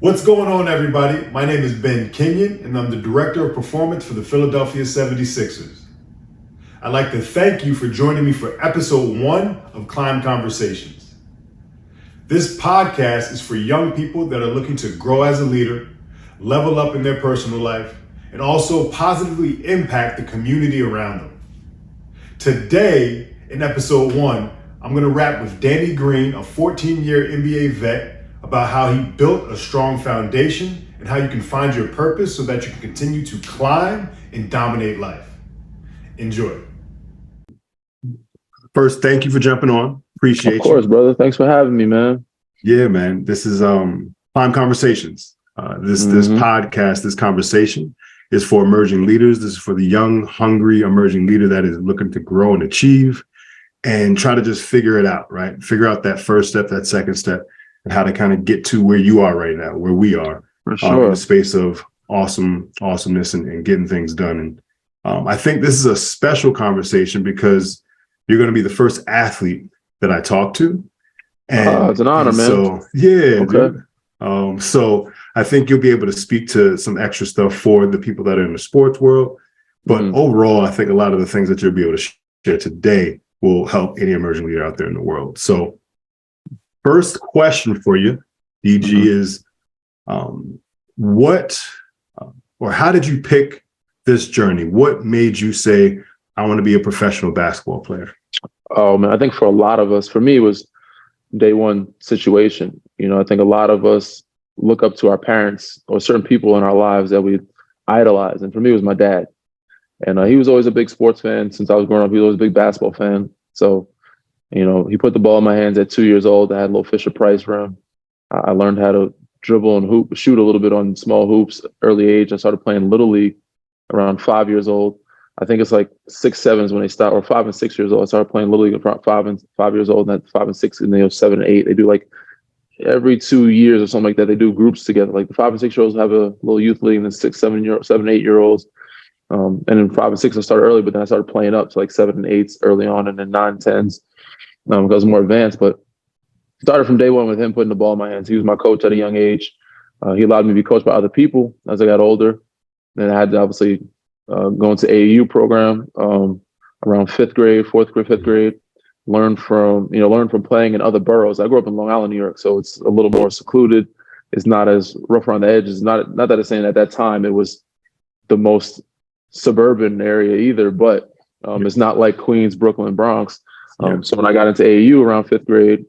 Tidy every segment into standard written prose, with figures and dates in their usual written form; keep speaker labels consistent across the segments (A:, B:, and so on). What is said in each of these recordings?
A: What's going on, everybody? My name is KENYON, and I'm the Director of Performance for the Philadelphia 76ers. I'd like to thank you for joining me for episode 1 of Climb Conversations. This podcast is for young people that are looking to grow as a leader, level up in their personal life, and also positively impact the community around them. Today, in episode 1, I'm going to rap with Danny Green, a 14-year NBA vet, about how he built a strong foundation and how you can find your purpose so that you can continue to climb and dominate life. Enjoy. First, thank you for jumping on. Appreciate you.
B: Of course, brother. Thanks for having me, man.
A: Yeah, man. This is Climb Conversations. This podcast, this conversation is for emerging leaders. This is for the young, hungry, emerging leader that is looking to grow and achieve and try to just figure it out, right? Figure out that first step, that second step, and how to kind of get to where you are right now, where we are,
B: For sure.
A: in the space of awesomeness and getting things done. And I think this is a special conversation because you're going to be the first athlete that I talk to. And
B: it's an honor, man.
A: So, yeah.
B: Okay.
A: Dude. So I think you'll be able to speak to some extra stuff for the people that are in the sports world. But overall, I think a lot of the things that you'll be able to share today will help any emerging leader out there in the world. So first question for you, DG, is what or how did you pick this journey? What made you say, I want to be a professional basketball player?
B: Oh, man, I think for a lot of us, for me, it was day one situation. You know, I think a lot of us look up to our parents or certain people in our lives that we idolize. And for me, it was my dad. And he was always a big sports fan. Since I was growing up, he was always a big basketball fan. So, you know, he put the ball in my hands at 2 years old. I had a little Fisher-Price rim. I learned how to dribble and shoot a little bit on small hoops early age. I started playing Little League around 5 years old. I think it's like 6, 7 is when they start, or 5 and 6 years old. I started playing Little League at 5 years old, and at 5 and 6, and then 7 and 8. They do like every 2 years or something like that. They do groups together. Like the 5 and 6 year olds have a little youth league, and then 7 and 8 year olds. And then 5 and 6 I started early, but then I started playing up to like 7 and 8s early on, and then 9, 10s. Because I was more advanced, but started from day one with him putting the ball in my hands. He was my coach at a young age. He allowed me to be coached by other people as I got older. Then I had to obviously go into AAU program around 5th grade, 5th grade. Learn from playing in other boroughs. I grew up in Long Island, New York, so it's a little more secluded. It's not as rough around the edges. Not that it's saying at that time it was the most suburban area either, but it's not like Queens, Brooklyn, Bronx. So when I got into AAU around 5th grade,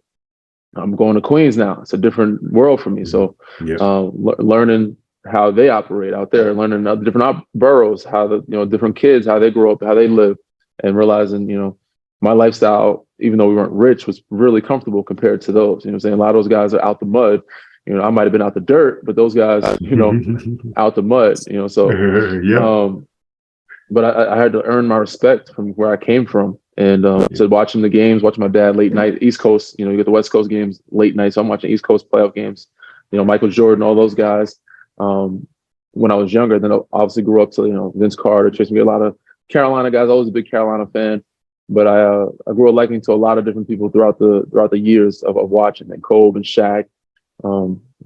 B: I'm going to Queens now. It's a different world for me. So learning how they operate out there, learning other different boroughs, how different kids, how they grow up, how they live, and realizing, my lifestyle, even though we weren't rich, was really comfortable compared to those. You know what I'm saying? A lot of those guys are out the mud. I might have been out the dirt, but those guys, out the mud, so, but I had to earn my respect from where I came from. And so watching the games, watching my dad late night, East Coast, you get the West Coast games late night. So I'm watching East Coast playoff games, Michael Jordan, all those guys. When I was younger, then I obviously grew up to, Vince Carter, Tracy McGrady, a lot of Carolina guys. Always a big Carolina fan. But I grew up liking to a lot of different people throughout the years of watching, and Kobe and Shaq,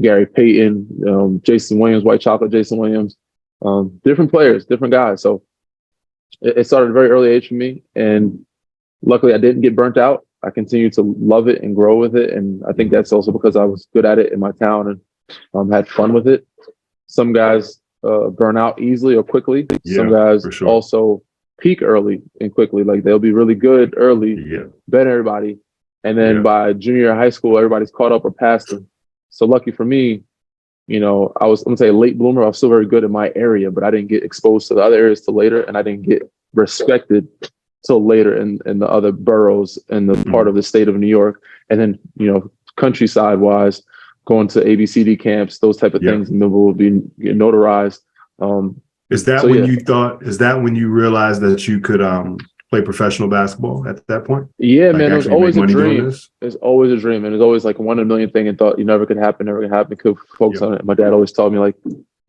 B: Gary Payton, Jason Williams, White Chocolate, Jason Williams, different players, different guys. So it started at a very early age for me, and luckily I didn't get burnt out. I continued to love it and grow with it, and I think that's also because I was good at it in my town and had fun with it. Some guys burn out easily or quickly. Some guys also peak early and quickly. Like they'll be really good early, better everybody, and then by junior year of high school, everybody's caught up or past them. So lucky for me, I was, I'm gonna say, a late bloomer. I was still very good in my area, but I didn't get exposed to the other areas till later, and I didn't get respected till later in the other boroughs in the part of the state of New York. And then, countryside wise, going to ABCD camps, those type of things, and then we'll be notarized.
A: Is that when you realized that you could play professional basketball at that point?
B: Yeah, like, man, it was always a dream. It's always a dream. And it's always like 1 in a million thing, and thought you never could happen. Could focus on it. My dad always taught me, like,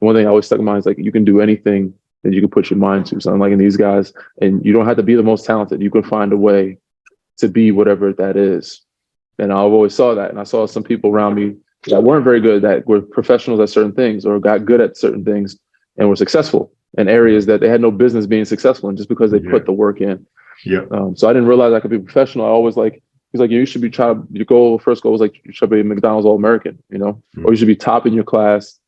B: one thing I always stuck in mind is, like, you can do anything that you can put your mind to. So I'm like, in these guys, and you don't have to be the most talented. You can find a way to be whatever that is. And I always saw that. And I saw some people around me that weren't very good, that were professionals at certain things or got good at certain things and were successful in areas that they had no business being successful in just because they put the work in.
A: Yeah.
B: So I didn't realize I could be professional. I always like, he's like, you should be your first goal was like, you should be a McDonald's All-American, or you should be top in your class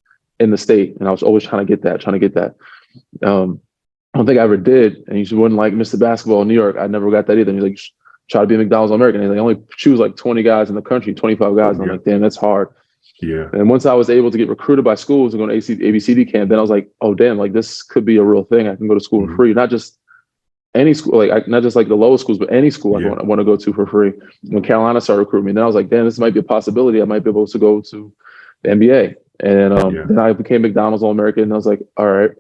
B: in the state. And I was always trying to get that. I don't think I ever did. And you wouldn't like Mr. Basketball in New York. I never got that either. And he's like, try to be a McDonald's All-American. And they only choose like 20 guys in the country, 25 guys. And I'm like, damn, that's hard.
A: Yeah.
B: And once I was able to get recruited by schools and go to ABCD camp, then I was like, oh, damn, like this could be a real thing. I can go to school for free, not just any school, not just like the lowest schools, but any school I want to go to for free. When Carolina started recruiting me, then I was like, damn, this might be a possibility. I might be able to go to the NBA. And then I became McDonald's All-American, and I was like, all right.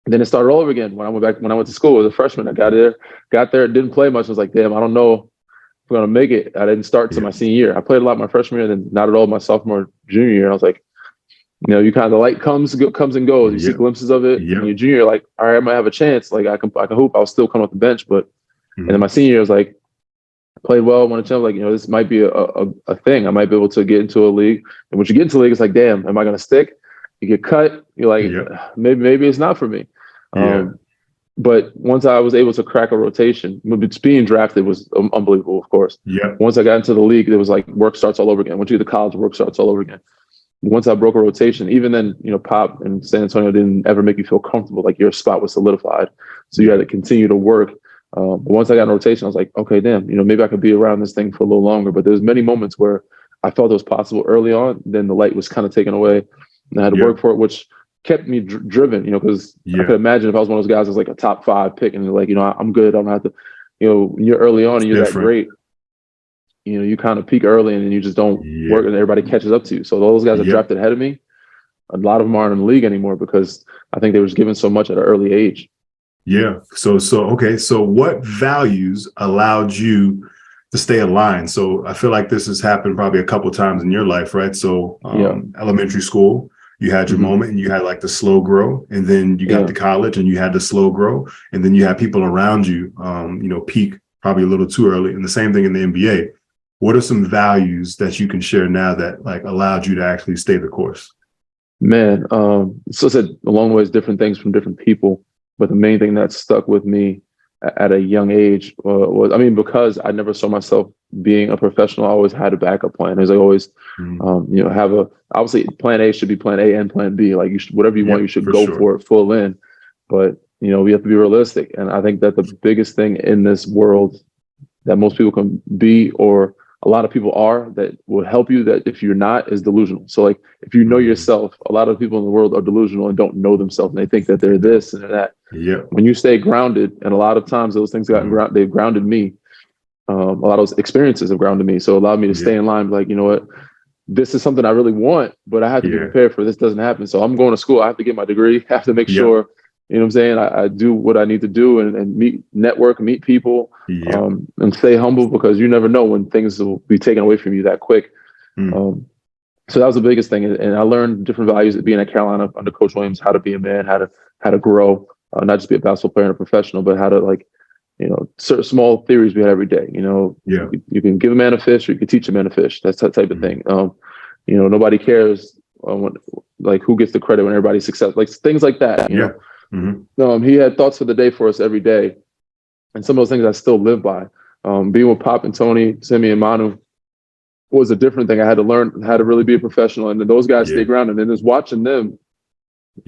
B: And then it started all over again when I went to school as a freshman. I got there, didn't play much. I was like, damn, I don't know if I'm gonna make it. I didn't start till my senior year. I played a lot my freshman year, and then not at all my sophomore, junior year. And I was like, you kind of, the light comes and goes. You see glimpses of it. And your junior year, like, all right, I might have a chance. Like I can hoop. I was still coming off the bench, but and then my senior year, I was like, I played well, won a chance. Like, this might be a thing. I might be able to get into a league. And once you get into the league, it's like, damn, am I gonna stick? You get cut. You're like, maybe it's not for me. But once I was able to crack a rotation, being drafted was unbelievable, of course.
A: Yeah.
B: Once I got into the league, it was like work starts all over again. Once you get to college, work starts all over again. Once I broke a rotation, even then, Pop and San Antonio didn't ever make you feel comfortable. Like your spot was solidified. So you had to continue to work. But once I got in rotation, I was like, okay, damn, maybe I could be around this thing for a little longer. But there's many moments where I felt it was possible early on. Then the light was kind of taken away and I had to work for it, which kept me driven, because I could imagine if I was one of those guys that's like a top 5 pick and like, I'm good. I don't have to, when you're early on and you're that great, you kind of peak early and then you just don't work and everybody catches up to you. So those guys that drafted ahead of me, a lot of them aren't in the league anymore because I think they were just given so much at an early age.
A: Yeah. Okay. So what values allowed you to stay aligned? So I feel like this has happened probably a couple of times in your life, right? So elementary school, you had your moment and you had like the slow grow, and then you got to college and you had the slow grow, and then you had people around you, peak probably a little too early. And the same thing in the NBA. What are some values that you can share now that like allowed you to actually stay the course?
B: Man, so I said along the ways, different things from different people, but the main thing that stuck with me at a young age was, because I never saw myself being a professional, I always had a backup plan. There's like always, obviously plan A should be plan A and plan B. Like whatever you want, you should go for it full in. But, we have to be realistic. And I think that the biggest thing in this world that most people can be, or a lot of people are, that will help you, that if you're not, is delusional. So like, if you know yourself, a lot of people in the world are delusional and don't know themselves. And they think that they're this and they're that. Yeah. When you stay grounded, and a lot of times those things they've grounded me. A lot of those experiences have grounded me. So it allowed me to stay in line. Like, you know what, this is something I really want, but I have to be prepared for this doesn't happen. So I'm going to school. I have to get my degree. I have to make sure, what I'm saying, I do what I need to do and meet people, and stay humble, because you never know when things will be taken away from you that quick. So that was the biggest thing. And I learned different values at being at Carolina under Coach Williams, how to be a man, how to grow, not just be a basketball player and a professional, but how to certain small theories we had every day. You can give a man a fish or you can teach a man a fish. That's that type of thing. Nobody cares who gets the credit when everybody's successful, like things like that. He had thoughts for the day for us every day. And some of those things I still live by. Being with Pop and Tony, Simi and Manu was a different thing. I had to learn how to really be a professional. And then those guys stay grounded. And just watching them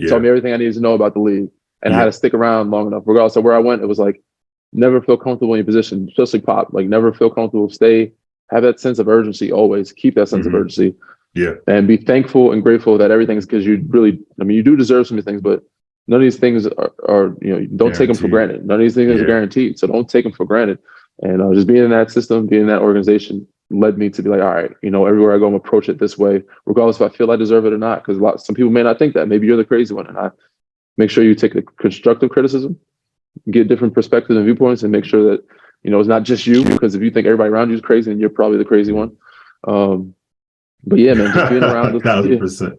B: taught me everything I needed to know about the league and how to stick around long enough. Regardless of where I went, it was like, never feel comfortable in your position, especially Pop. Like, never feel comfortable, have that sense of urgency always. Keep that sense of urgency. Yeah. And be thankful and grateful that everything is, because you really, you do deserve some of these things, but none of these things are don't take them for granted. None of these things are guaranteed. So don't take them for granted. And just being in that system, being in that organization led me to be like, all right, everywhere I go, I'm approach it this way, regardless if I feel I deserve it or not. Because some people may not think that. Maybe you're the crazy one. And I make sure you take the constructive criticism, get different perspectives and viewpoints, and make sure that, it's not just you, because if you think everybody around you is crazy, then you're probably the crazy one. But yeah, man, just being around those, 1,000%.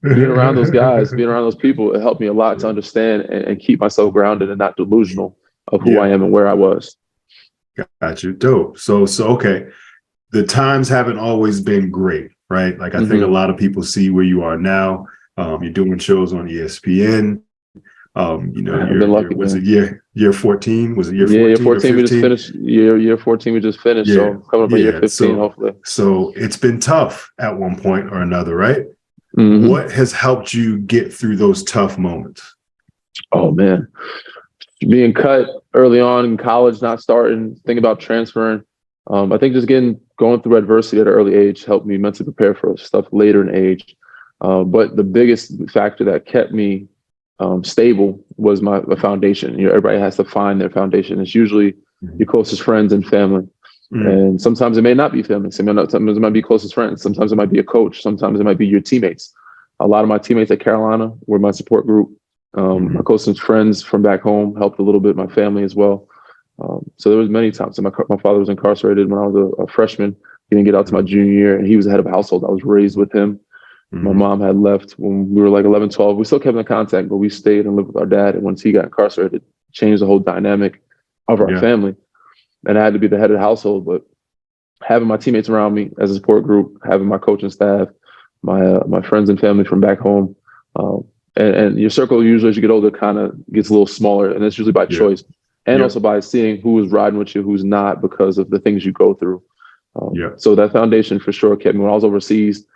B: Being around those guys, being around those people, it helped me a lot to understand and keep myself grounded and not delusional of who I am and where I was.
A: Got you. Dope. So okay. The times haven't always been great. right? Like I think a lot of people see where you are now. You're doing shows on ESPN.
B: I've been lucky,
A: Was
B: man.
A: it year 14? Was it year
B: Yeah, year
A: 14 or
B: 14 we just
A: 15?
B: finished. Year 14 we just finished.
A: Yeah,
B: So coming up on year
A: yeah.
B: 15, hopefully.
A: So it's been tough at one point or another, right?
B: Mm-hmm.
A: What has helped you get through those tough moments?
B: Oh man, being cut early on in college, not starting, thinking about transferring. I think just going through adversity at an early age helped me mentally prepare for stuff later in age. But the biggest factor that kept me stable was my foundation. Everybody has to find their foundation. It's usually your closest friends and family. And sometimes it may not be family. Sometimes it might be closest friends. Sometimes it might be a coach. Sometimes it might be your teammates. A lot of my teammates at Carolina were my support group. My closest friends from back home helped a little bit. My family as well. So there was many times. My father was incarcerated when I was a freshman. He didn't get out to my junior year, and he was the head of a household. I was raised with him. My mom had left when we were like 11, 12. We still kept in contact, but we stayed and lived with our dad. And once he got incarcerated, it changed the whole dynamic of our family. And I had to be the head of the household. But having my teammates around me as a support group, having my coaching staff, my friends and family from back home, and your circle usually as you get older kind of gets a little smaller, and that's usually by choice, and also by seeing who is riding with you, who's not, because of the things you go through. So that foundation for sure kept me when I was overseas.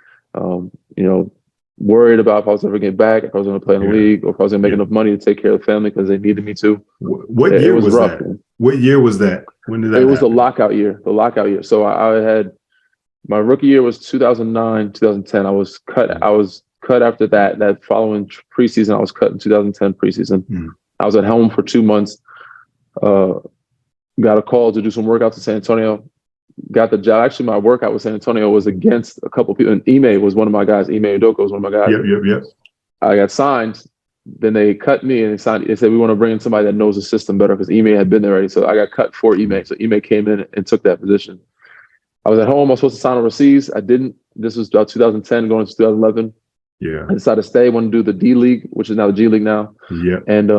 B: Worried about if I was ever getting back, if I was going to play in the league, or if I was going to make enough money to take care of the family because they needed me to.
A: What year was rough, that? Man. What year was that? When did that happen?
B: Was the lockout year. The lockout year. So I had my rookie year was 2009, 2010. I was cut. I was cut after that. That following preseason, I was cut in 2010 preseason. I was at home for 2 months. Got a call to do some workouts in San Antonio. Got the job. Actually, my workout with San Antonio was against a couple of people. And Ime was one of my guys. Ime Udoka was one of my guys.
A: Yep.
B: I got signed. Then they cut me and they said, we want to bring in somebody that knows the system better because Ime had been there already. So I got cut for Ime. So Ime came in and took that position. I was at home. I was supposed to sign overseas. I didn't. This was about 2010 going into 2011.
A: Yeah.
B: I decided to stay. Want to do the D League, which is now the G League now.
A: Yeah.
B: And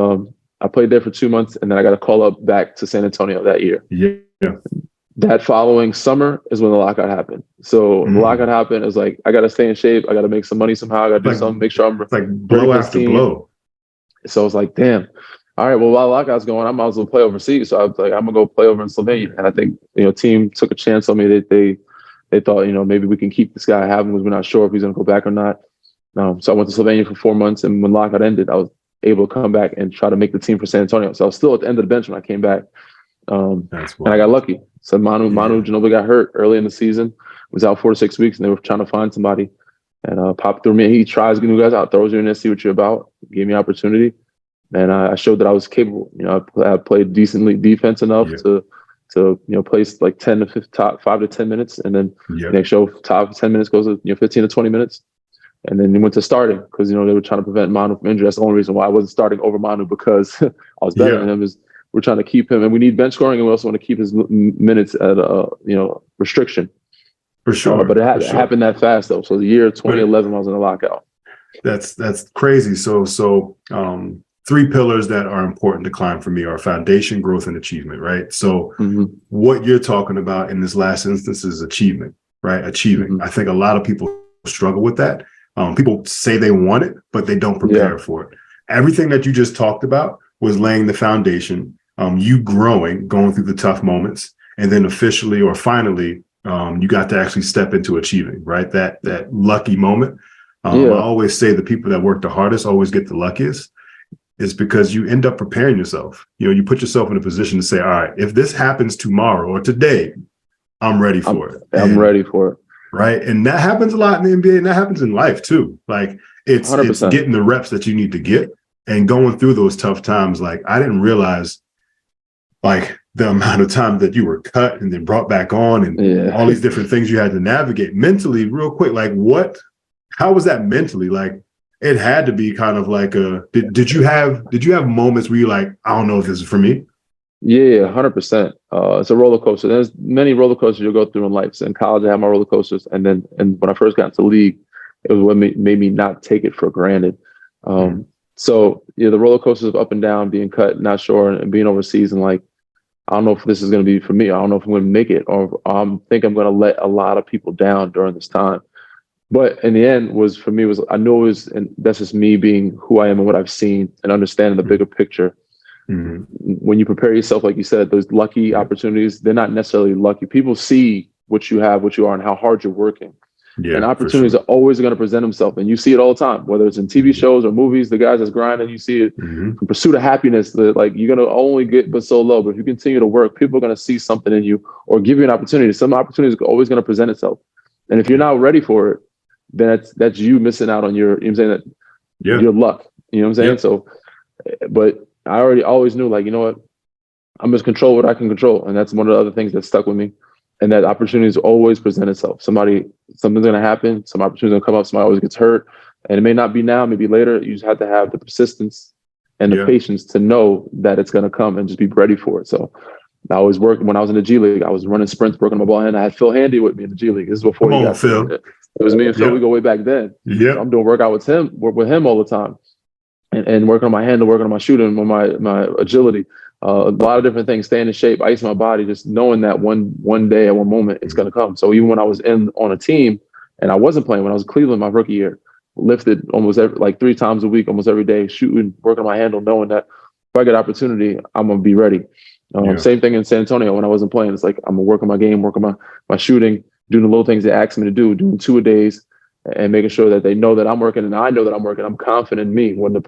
B: I played there for 2 months, and then I got a call up back to San Antonio that year.
A: Yeah.
B: That following summer is when the lockout happened. So the lockout happened. It was like, I got to stay in shape. I got to make some money somehow. I got to do something, make sure I'm
A: like blow after blow.
B: So I was like, damn. All right, well, while the lockout's going, I might as well play overseas. So I was like, I'm going to go play over in Slovenia. And I think, team took a chance on me. They thought, maybe we can keep this guy having because we're not sure if he's going to go back or not. So I went to Slovenia for 4 months. And when lockout ended, I was able to come back and try to make the team for San Antonio. So I was still at the end of the bench when I came back. And I got lucky. So Manu Ginobili got hurt early in the season. Was out 4 to 6 weeks, and they were trying to find somebody. And Pop threw me. He tries getting you guys out, throws you in there, see what you're about. Gave me opportunity, and I showed that I was capable. I played decently defense enough to play like 10 to 15, top 5 to 10 minutes, and then next show top 10 minutes goes to 15 to 20 minutes. And then he went to starting because they were trying to prevent Manu from injury. That's the only reason why I wasn't starting over Manu, because I was better than him. We're trying to keep him, and we need bench scoring, and we also want to keep his minutes at restriction.
A: For sure.
B: But it happened that fast though. So the year 2011, I was in the lockout.
A: That's crazy. So 3 pillars that are important to climb for me are foundation, growth, and achievement. Right. So what you're talking about in this last instance is achievement. Right. Achieving. I think a lot of people struggle with that. People say they want it, but they don't prepare for it. Everything that you just talked about was laying the foundation. You going through the tough moments, and then officially or finally, you got to actually step into achieving, right? That lucky moment. I always say the people that work the hardest always get the luckiest. Is because you end up preparing yourself. You put yourself in a position to say, all right, if this happens tomorrow or today, I'm ready for it.
B: I'm ready for it.
A: Right. And that happens a lot in the NBA, and that happens in life too. Like it's getting the reps that you need to get and going through those tough times. Like I didn't realize like the amount of time that you were cut and then brought back on and all these different things you had to navigate mentally real quick. Like how was that mentally? Like it had to be kind of like did you have moments where you're like, I don't know if this is for me?
B: Yeah, 100%. It's a roller coaster. There's many roller coasters you'll go through in life. So in college, I had my roller coasters. And when I first got into the league, it was what made me not take it for granted. So the roller coasters of up and down, being cut, not sure, and being overseas, and like, I don't know if this is going to be for me. I don't know if I'm going to make it, or I think I'm going to let a lot of people down during this time. But in the end, was for me was I know it was, and that's just me being who I am and what I've seen and understanding the bigger picture.
A: Mm-hmm.
B: When you prepare yourself, like you said, those lucky opportunities, they're not necessarily lucky. People see what you have, what you are, and how hard you're working. And
A: Yeah, for
B: opportunities
A: sure.
B: are always going to present themselves. And you see it all the time, whether it's in TV shows or movies, the guys that's grinding, you see it
A: Mm-hmm.
B: in Pursuit of Happiness, that like you're going to only get but so low. But if you continue to work, people are going to see something in you or give you an opportunity. Some opportunities are always going to present itself. And if you're not ready for it, then that's you missing out on your, you know what I'm saying, that
A: Yeah.
B: your luck. You know what I'm saying?
A: Yep.
B: So, but I always knew, like, you know what, I'm just control what I can control. And that's one of the other things that stuck with me. And that opportunities always present itself. Something's going to happen. Some opportunities going to come up. Somebody always gets hurt. And it may not be now, maybe later. You just have to have the persistence and the
A: Yeah.
B: patience to know that it's going to come and just be ready for it. So I always worked when I was in the G League. I was running sprints, working on my ball hand. I had Phil Handy with me in the G League. This is before
A: Come
B: he
A: on,
B: got to
A: Phil.
B: it. It was me and Phil.
A: Yep.
B: We go way back then.
A: Yep.
B: So I'm doing workout with him all the time. And working on my handle, working on my shooting, on my agility, a lot of different things, staying in shape, icing my body, just knowing that one day at one moment it's going to come. So even when I was on a team and I wasn't playing, when I was in Cleveland my rookie year, lifted almost like 3 times a week, almost every day, shooting, working on my handle, knowing that if I get opportunity, I'm going to be ready. Same thing in San Antonio when I wasn't playing. It's like I'm going to work on my game, work on my shooting, doing the little things they ask me to do, doing 2-a-days, and making sure that they know that I'm working and I know that I'm working. I'm confident in me when the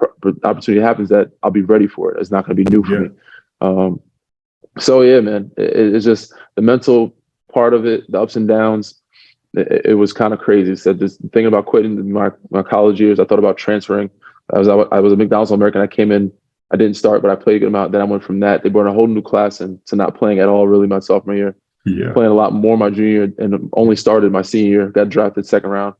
B: opportunity happens that I'll be ready for it. It's not going to be new for me. So yeah, man, it's just the mental part of it, the ups and downs. It was kind of crazy. So this thing about quitting my college years, I thought about transferring. I was a McDonald's All-American. I came in, I didn't start, but I played a good amount. Then I went from that. They brought a whole new class and to not playing at all really my sophomore year.
A: Yeah.
B: Playing a lot more my junior year and only started my senior year. Got drafted second round.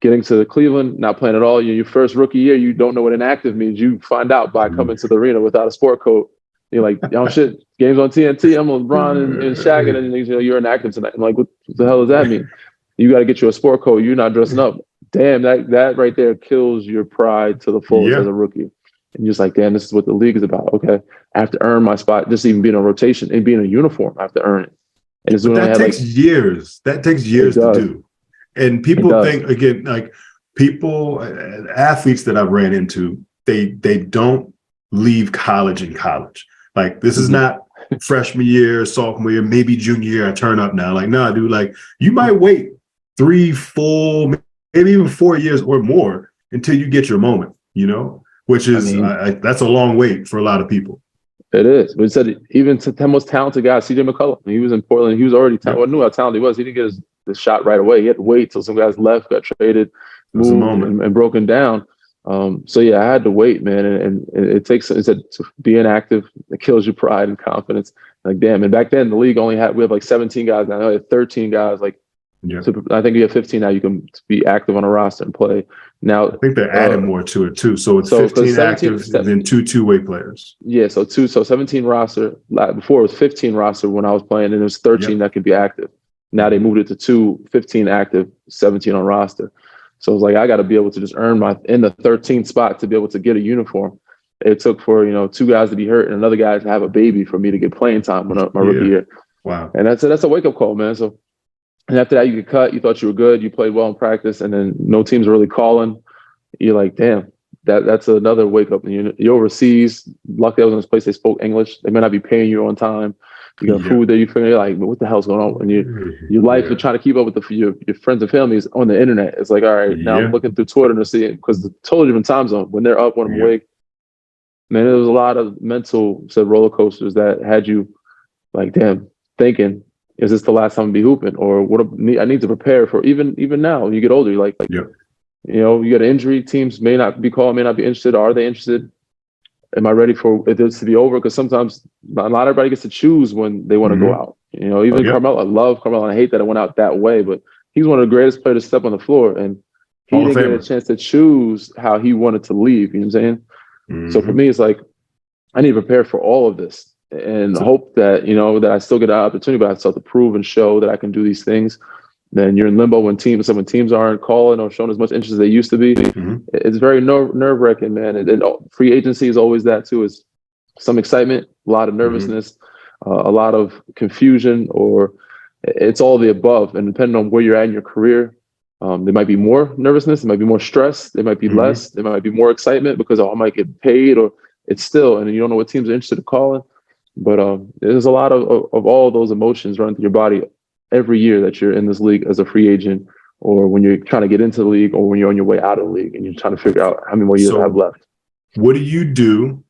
B: Getting to Cleveland, not playing at all. Your first rookie year, you don't know what inactive means. You find out by coming to the arena without a sport coat. You're like, oh shit, games on TNT. I'm LeBron and Shaq, and then you're inactive tonight. I'm like, what the hell does that mean? You got to get you a sport coat. You're not dressing up. Damn, that right there kills your pride to the fullest as a rookie. And you're just like, damn, this is what the league is about. Okay, I have to earn my spot. Just even being a rotation and being a uniform, I have to earn it. And it's
A: but that takes years. That takes years to do. And people think, again, like athletes that I've ran into, they don't leave college in college. Like this is not freshman year, sophomore year, maybe junior year, I turn up now. Like, nah, dude, like you might wait 3, 4, maybe even 4 years or more until you get your moment, which is, that's a long wait for a lot of people.
B: It is. But he said even the most talented guy, CJ McCollum, he was in Portland. He was already talented. I knew how talented he was. He didn't get the shot right away. He had to wait till some guys left, got traded, moved, and broken down. So yeah, I had to wait, man. And it takes, it said, to be inactive, it kills your pride and confidence. Like, damn. And back then the league we have like 17 guys now. We have 13 guys. Like, so I think you have 15 now. You can be active on a roster and play. Now
A: I think they're adding more to it too. So it's 15 active and then 2 two-way players.
B: Yeah, so 17 roster. Before it was 15 roster when I was playing, and it was 13 that could be active. Now they moved it to 15 active, 17 on roster. So it's like I got to be able to just earn in the 13th spot to be able to get a uniform. It took for 2 guys to be hurt and another guy to have a baby for me to get playing time when my rookie year.
A: Wow.
B: And that's a wake up call, man. So. And after that, you get cut. You thought you were good. You played well in practice, and then no teams are really calling. You're like, damn, that's another wake up. And you're overseas. Luckily, I was in this place they spoke English. They may not be paying you on time. You got food there. You're like, what the hell's going on? And your life, you're trying to keep up with your friends and families on the internet. It's like, all right, now I'm looking through Twitter to see it because the totally different time zone. When they're up, when I'm awake. Man, there was a lot of mental roller coasters that had you like, damn, thinking. Is this the last time I'll be hooping, or what I need to prepare for? Even now, when you get older, you're like, you get an injury. Teams may not be called, may not be interested. Are they interested? Am I ready for this to be over? Because sometimes not everybody gets to choose when they want to go out. Even Carmelo, I love Carmelo, and I hate that it went out that way, but he's one of the greatest players to step on the floor, and he didn't get a chance to choose how he wanted to leave. You know what I'm saying? So for me, it's like I need to prepare for all of this. And hope that, that I still get an opportunity, but I still have to prove and show that I can do these things. Then you're in limbo when teams aren't calling or showing as much interest as they used to be. It's very nerve-wracking, man. And free agency is always that too, is some excitement, a lot of nervousness, a lot of confusion, or it's all the above. And depending on where you're at in your career, There might be more nervousness, there might be more stress, there might be less, there might be more excitement because I might get paid, or it's still, and you don't know what teams are interested in calling. But there's a lot of all those emotions running through your body every year that you're in this league as a free agent, or when you're trying to get into the league, or when you're on your way out of the league and you're trying to figure out how many more years I have left.
A: What do you do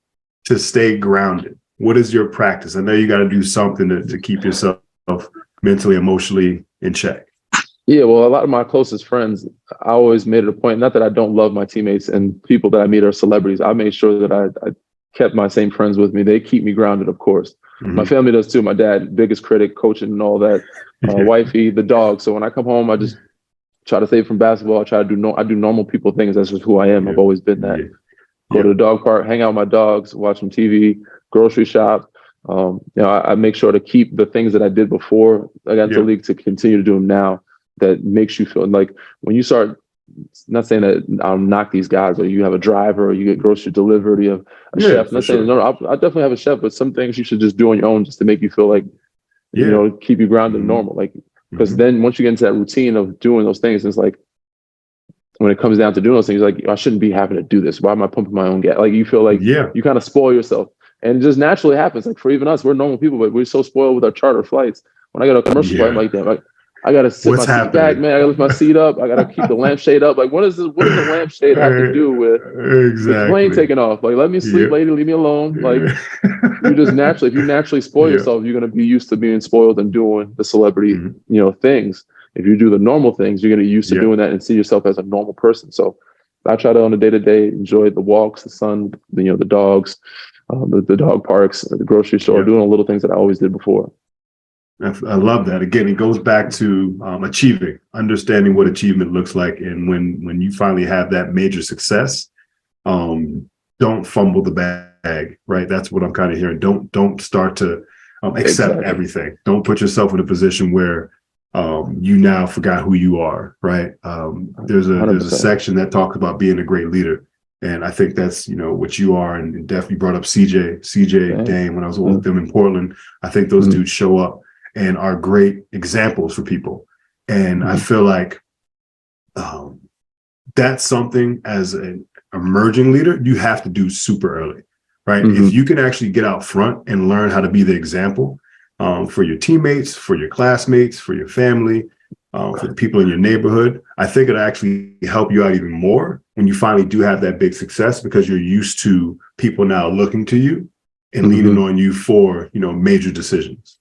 A: to stay grounded? What is your practice? I know you got to do something to keep yourself mentally, emotionally in check.
B: Yeah, well, a lot of my closest friends, I always made it a point, not that I don't love my teammates and people that I meet are celebrities. I made sure that I kept my same friends with me. They keep me grounded, of course. My family does too. My dad, biggest critic, coaching and all that. Wifey, the dog. So when I come home, I just try to stay from basketball. I try to do normal people things. That's just who I am. I've always been that. Go to the dog park, hang out with my dogs, watch some TV, grocery shop. I make sure to keep the things that I did before I got into the league to continue to do them now. That makes you feel like when you start, not saying that I'll knock these guys, or you have a driver, or you get grocery delivered, or you have a chef. Not saying no, I definitely have a chef, but some things you should just do on your own just to make you feel like, keep you grounded and normal. Like, because then once you get into that routine of doing those things, it's like, when it comes down to doing those things, like, I shouldn't be having to do this. Why am I pumping my own gas? Like, you feel like you kind of spoil yourself. And it just naturally happens. Like, for even us, we're normal people, but we're so spoiled with our charter flights. When I get a commercial flight, I'm like, damn, I got to sit my seat back, man. I got to lift my seat up. I got to keep the lampshade up. Like, what does the lampshade have to do with the plane taking off? Like, let me sleep, lady. Leave me alone. Like, you just naturally, if you naturally spoil yourself, you're going to be used to being spoiled and doing the celebrity, things. If you do the normal things, you're going to be used to doing that and see yourself as a normal person. So I try to, on a day-to-day, enjoy the walks, the sun, the dogs, the dog parks, the grocery store, doing the little things that I always did before.
A: I love that. Again, it goes back to achieving, understanding what achievement looks like. And when you finally have that major success, don't fumble the bag, right? That's what I'm kind of hearing. Don't start to accept everything. Don't put yourself in a position where you now forgot who you are, right? There's a section that talks about being a great leader. And I think that's, what you are, and definitely brought up CJ, Dame, when I was with them in Portland. I think those dudes show up and are great examples for people. And I feel like that's something as an emerging leader, you have to do super early, right? If you can actually get out front and learn how to be the example for your teammates, for your classmates, for your family, for the people in your neighborhood, I think it'll actually help you out even more when you finally do have that big success, because you're used to people now looking to you and leaning on you for, major decisions.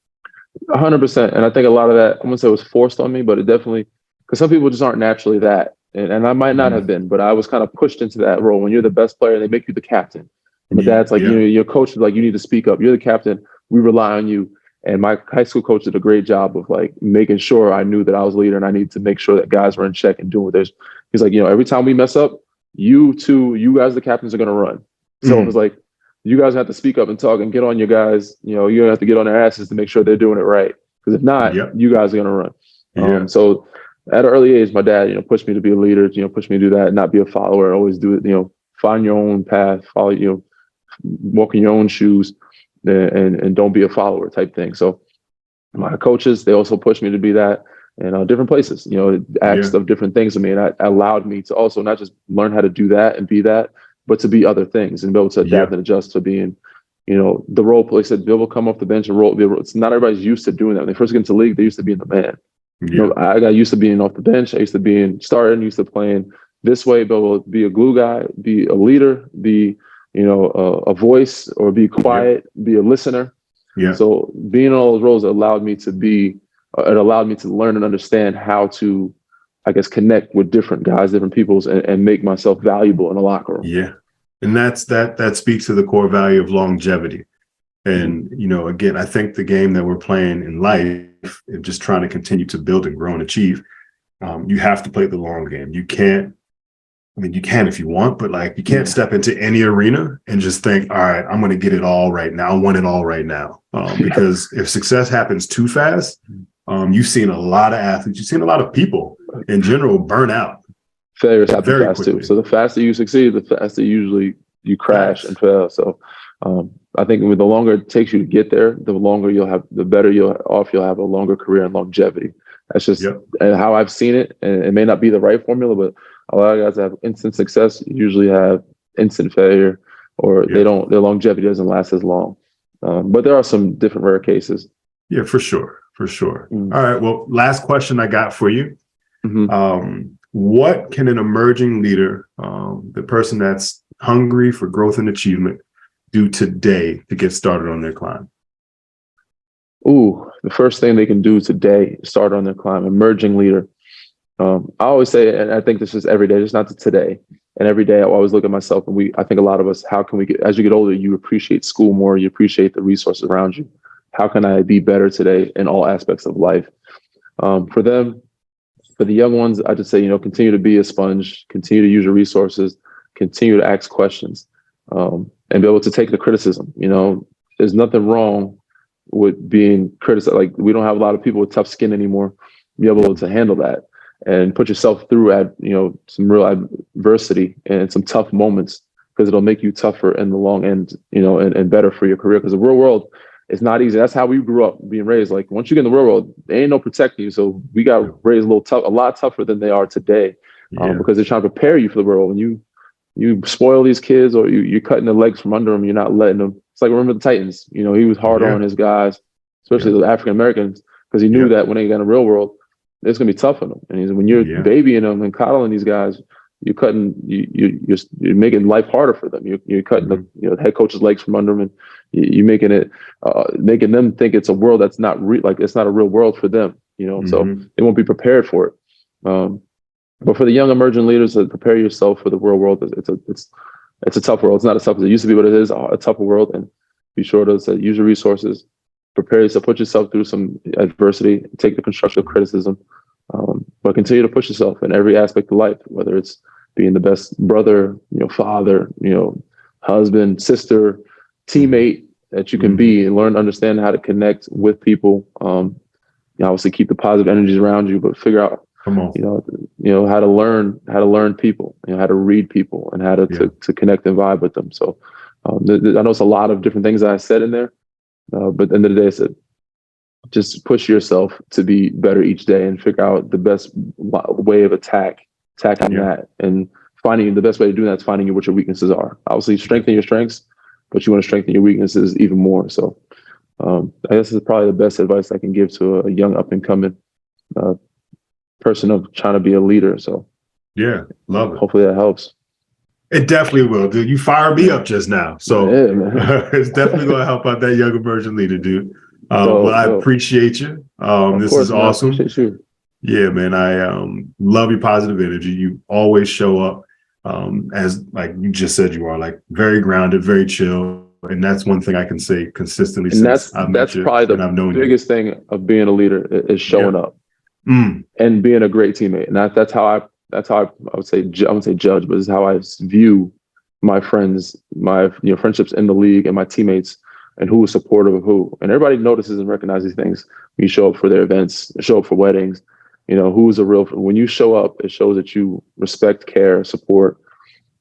B: 100%. And I think a lot of that, I'm gonna say, was forced on me, but it definitely, because some people just aren't naturally that. And I might not have been, but I was kind of pushed into that role. When you're the best player, they make you the captain. And the dad's like, your coach is like, you need to speak up. You're the captain. We rely on you. And my high school coach did a great job of like making sure I knew that I was a leader, and I needed to make sure that guys were in check and doing what there's. He's like, every time we mess up, you guys, the captains, are going to run. So it was like, you guys have to speak up and talk and get on your guys. You have to get on their asses to make sure they're doing it right. Because if not, you guys are going to run. So at an early age, my dad, pushed me to be a leader, pushed me to do that, not be a follower, always do it, find your own path, follow, walk in your own shoes, and don't be a follower type thing. So my coaches, they also pushed me to be that in different places, asked of different things of me. And that allowed me to also not just learn how to do that and be that, but to be other things and be able to adapt and adjust to being, the role play. Said be able to come off the bench and roll. It's not everybody's used to doing that. When they first get into the league, they used to being the man. I got used to being off the bench. I used to being starting, used to playing this way, but be a glue guy, be a leader, be, a voice, or be quiet, be a listener. So being in all those roles allowed me to learn and understand how to, I guess, connect with different guys, different peoples, and make myself valuable in a locker room.
A: And that speaks to the core value of longevity. And, again, I think the game that we're playing in life, just trying to continue to build and grow and achieve, you have to play the long game. You can if you want, but like, you can't step into any arena and just think, all right, I'm going to get it all right now. I want it all right now. Because if success happens too fast, you've seen a lot of athletes, you've seen a lot of people in general burn out.
B: Failures happen fast too. So the faster you succeed, the faster usually you crash and fail. So I think the longer it takes you to get there, the better you'll have a longer career and longevity. That's just
A: Yep.
B: how I've seen it. And it may not be the right formula, but a lot of guys that have instant success usually have instant failure, or
A: Yeah.
B: their longevity doesn't last as long. But there are some different rare cases.
A: Yeah, for sure. For sure.
B: Mm.
A: All right. Well, last question I got for you.
B: Mm-hmm.
A: What can an emerging leader, the person that's hungry for growth and achievement, do today to get started on their climb?
B: Ooh, the first thing they can do today, start on their climb, emerging leader. I always say, and I think this is every day, just not today. And every day I always look at myself, and I think a lot of us, how can we get, as you get older, you appreciate school more, you appreciate the resources around you. How can I be better today in all aspects of life? For them, for the young ones, I just say, continue to be a sponge, continue to use your resources, continue to ask questions, and be able to take the criticism. There's nothing wrong with being criticized. Like, we don't have a lot of people with tough skin anymore. Be able to handle that and put yourself through some real adversity and some tough moments, because it'll make you tougher in the long end, and better for your career. Because the real world is not easy. That's how we grew up being raised. Like, once you get in the real world, there ain't no protecting you. So we got raised a lot tougher than they are today, because they're trying to prepare you for the world. When you spoil these kids, or you're cutting their legs from under them, you're not letting them. It's like, remember the Titans, he was hard on his guys, especially the African Americans, because he knew that when they got in the real world, it's going to be tough on them. And when you're babying them and coddling these guys, you're making life harder for them. You're cutting the head coach's legs from under them, and you're making them think it's a world that's not real. Like, it's not a real world for them. So they won't be prepared for it. But for the young emerging leaders, to prepare yourself for the real world. It's a tough world. It's not as tough as it used to be, but it is a tougher world. And be sure to use your resources, prepare yourself, put yourself through some adversity, take the constructive criticism, but continue to push yourself in every aspect of life, whether it's being the best brother, father, husband, sister, teammate that you can be, and learn to understand how to connect with people. Obviously keep the positive energies around you, but figure out, how to learn people, how to read people, and how to connect and vibe with them. So I know it's a lot of different things that I said in there, but at the end of the day, I said, just push yourself to be better each day and figure out the best way of attacking that, and finding the best way to do that is finding what your weaknesses are. Obviously, strengthen your strengths, but you want to strengthen your weaknesses even more. So I guess this is probably the best advice I can give to a young up and coming person of trying to be a leader. So
A: love it.
B: Hopefully that helps.
A: It definitely will, dude. You fired me up just now. So it's definitely going to help out that young emerging leader, dude. I appreciate you. This is awesome.
B: I appreciate you.
A: Yeah, man. I love your positive energy. You always show up as, like you just said, you are like very grounded, very chill. And that's one thing I can say consistently.
B: And that's probably the biggest thing of being a leader is showing up and being a great teammate. And that's how I would say judge, but this is how I view my friends, my friendships in the league, and my teammates, and who is supportive of who. And everybody notices and recognizes these things when you show up for their events, show up for weddings. Who's a real. When you show up, it shows that you respect, care, support,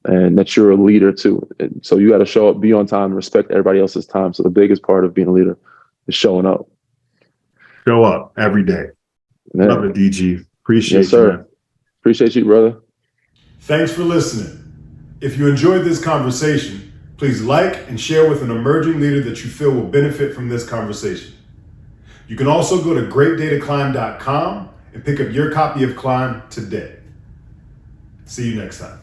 B: and that you're a leader too. And so you got to show up, be on time, respect everybody else's time. So the biggest part of being a leader is showing up.
A: Show up every day. Man. Love it, DG. Appreciate
B: you, sir.
A: Man.
B: Appreciate you, brother.
A: Thanks for listening. If you enjoyed this conversation, please like and share with an emerging leader that you feel will benefit from this conversation. You can also go to greatdaytoclimb.com and pick up your copy of Climb today. See you next time.